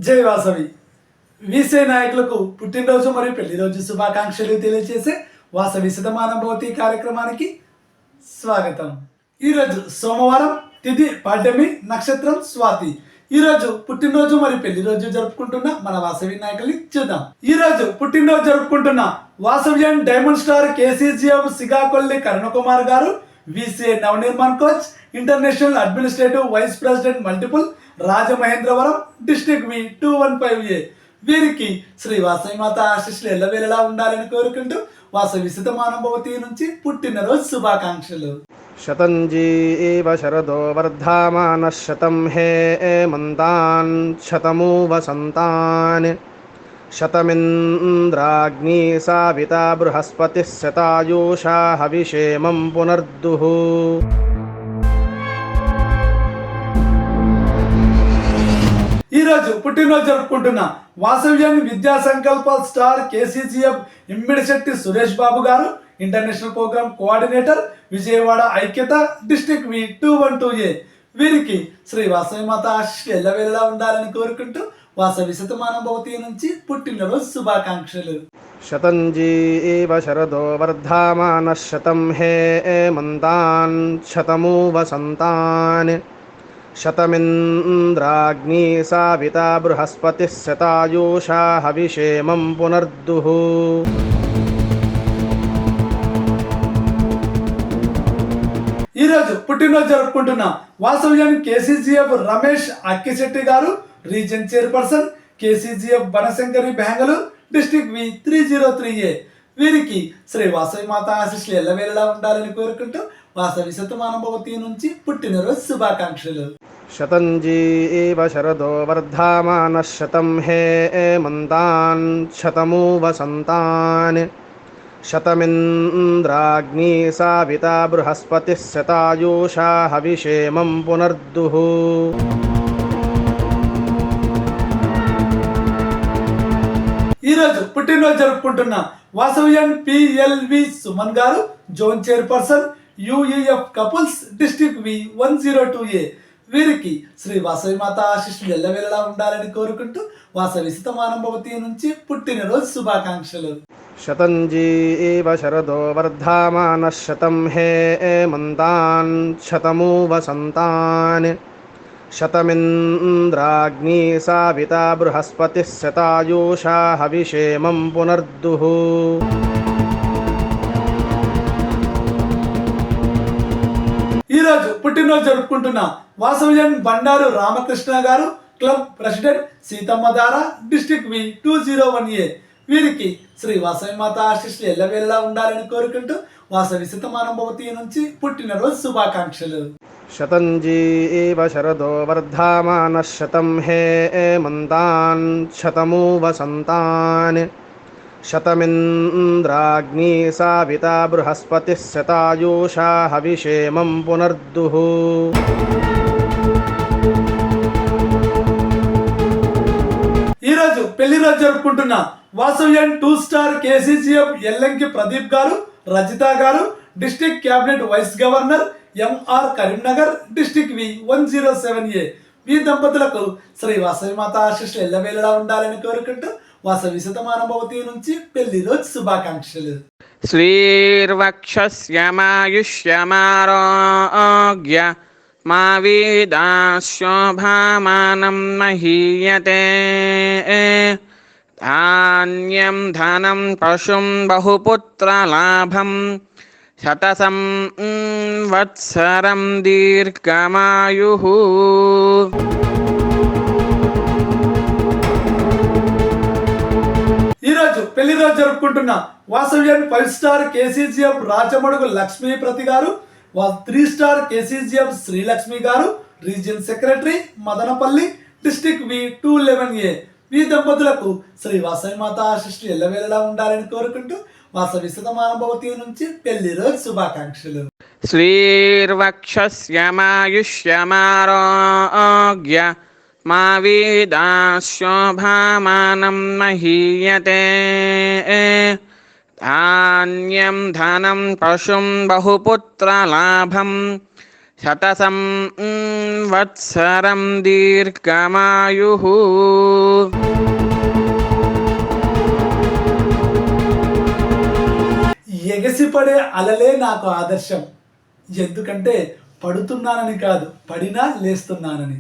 జై వాసవి. వీసే నాయకులకు పుట్టినరోజు మరియు పెళ్లిరోజు శుభాకాంక్షలు తెలియజేసే వాసవి శతమానభవతి కార్యక్రమానికి స్వాగతం. ఈరోజు సోమవారం, తిథి పాడ్యమి, నక్షత్రం స్వాతి. ఈరోజు పుట్టినరోజు మరియు పెళ్లిరోజు జరుపుకుంటున్న మన వాసవి నాయకుల్ని చూద్దాం. ఈరోజు పుట్టినరోజు జరుపుకుంటున్న Vasavyan diamond star KCGF Sigakolli Karunakumar garu, VCA Navanirman coach, international administrative vice president multiple, Rajamahendravaram, district V 215A. వీరికి శ్రీ వాసవి మాత ఆశీస్సులు ఎల్లవేళలా ఉండాలని కోరుకుంటూ వాసవి శతమానభవతి నుంచి పుట్టినరోజు శుభాకాంక్షలు. శతంజీవ శరదో వర్ధమానః శతం హేమంతాన్ శతమూ వసంతాన్ శతమింద్రాగ్నీ సావితా బృహస్పతిః శతాయూషా హవిషేమం పునర్దుః. ఈరోజు పుట్టినరోజు జరుపుకుంటున్న వాసవ్యాన్ని విద్యా సంకల్ప స్టార్ కేసీజీఎఫ్ ఇమ్మిడిశెట్టి సురేష్ బాబు గారు, ఇంటర్నేషనల్ ప్రోగ్రామ్ కోఆర్డినేటర్, విజయవాడ ఐక్యత, డిస్ట్రిక్ట్ వి 212A. వీరికి శ్రీ వాసవి మాత ఆశీస్సులు ఎల్లవేళలా ఉండాలని కోరుకుంటూ వాసవి శతమానభవతి నుంచి పుట్టినరోజు శుభాకాంక్షలు. శతంజీవ శరదో వర్ధమానః శతం హేమంతాన్ శతమూ వసంతాన్ శతమింద్రాగ్నీ సావితా బృహస్పతిః శతాయూషా హవిషేమం పునర్దుః. ఈరోజు పుట్టినరోజు జరుపుకుంటున్న వాసవ్యాన్ని కేసీజీఎఫ్ రమేష్ అక్కిశెట్టి గారు, region chairperson, KCGF Banashankari Bengaluru, district వి 303A. వీరికి శ్రీ వాసవి మాత ఆశీస్సులు ఎల్లవేళలా ఉండాలని కోరుకుంటూ వాసవి శతమానభవతి నుంచి పుట్టినరోజు శుభాకాంక్షలు. శతంజీవ శరదో వర్ధమానః శతం హేమంతాన్ శతమూ వసంతాన్ శతమింద్రాగ్నీ సావితా బృహస్పతిః శతాయూషా హవిషేమం పునర్దుః. ఈరోజు పుట్టినరోజు జరుపుకుంటున్న వాసవ్యాన్ PLV Suman garu, zone chairperson, UEF couples, district V 102A. వీరికి శ్రీ వాసవి మాత ఆశీస్సులు ఎల్లవేళలా ఉండాలని కోరుకుంటూ వాసవి శతమానభవతి నుంచి పుట్టినరోజు శుభాకాంక్షలు. శతంజీవ శరదో వర్ధమానః శతం హేమంతాన్ శతమూ వసంతాన్ శతమింద్రాగ్నీ సావితా బృహస్పతిః శతాయూషా హవిషేమం పునర్దుః. ఈరోజు పుట్టినరోజు జరుపుకుంటున్న వాసవ్యన్ బండారు రామకృష్ణ గారు, క్లబ్ ప్రెసిడెంట్, సీతమ్మధార, డిస్ట్రిక్ట్ వి 201A. వీరికి శ్రీ వాసవి మాత ఆశీస్సులు ఎల్లవేళలా ఉండాలని కోరుకుంటూ వాసవి శతమానభవతి నుంచి పుట్టినరోజు శుభాకాంక్షలు. శతంజీవ శరదో వర్ధమానః శతం హేమంతాన్ శతమూ వసంతాన్ శతమింద్రాగ్నీ సావితా బృహస్పతిః శతాయూషా హవిషేమం పునర్దుః. ఈరోజు పెళ్లిరోజు జరుపుకుంటున్న వాసవ్యన్ 2 స్టార్ కేసీజీఎఫ్ ఎల్లంకి ప్రదీప్ గారు, రజిత గారు, district cabinet vice governor, MR Karimnagar, district V 107A. ఈ దంపతులకు శ్రీ వాసవి మాత ఆశీస్సులు ఎల్లవేళలా ఉండాలని కోరుకుంటూ వాసవి శతమానభవతి నుంచి పెళ్లిరోజు శుభాకాంక్షలు. శ్రీర్వక్షస్యమాయుష్యమారోగ్య మా వీదాశోభామానం మహీయతే. ధాన్యం ధనం పశుం బహుపుత్రలాభం శతసం వత్సరం దీర్ఘమాయుః. ఈరోజు పెళ్లిరోజు జరుపుకుంటున్న వాసవ్యన్ 5 స్టార్ కేసీజీఎఫ్ రాచమడుగు లక్ష్మీప్రతి గారు, 3 స్టార్ కేసీజీఎఫ్ శ్రీలక్ష్మి గారు, రీజియన్ సెక్రటరీ, మదనపల్లి, డిస్ట్రిక్ట్ వి 211A. ఈ దంపతులకు శ్రీ వాసవి మాత ఆశీస్సులు ఎల్లవేళలా ఉండాలని కోరుకుంటూ వాసవి శతమానభవతి నుంచి పెళ్లిరోజు శుభాకాంక్షలు. శ్రీర్వక్షస్యమాయుష్యమారోగ్య మా వీదాశోభామానం మహీయతే. ధాన్యం ధనం పశుం బహుపుత్రలాభం శతసం వత్సరం దీర్ఘమాయుః. ఎగసిపడే అలలే నాకు ఆదర్శం, ఎందుకంటే పడుతున్నానని కాదు, పడినా లేస్తున్నానని.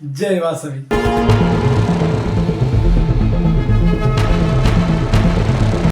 జై వాసవి.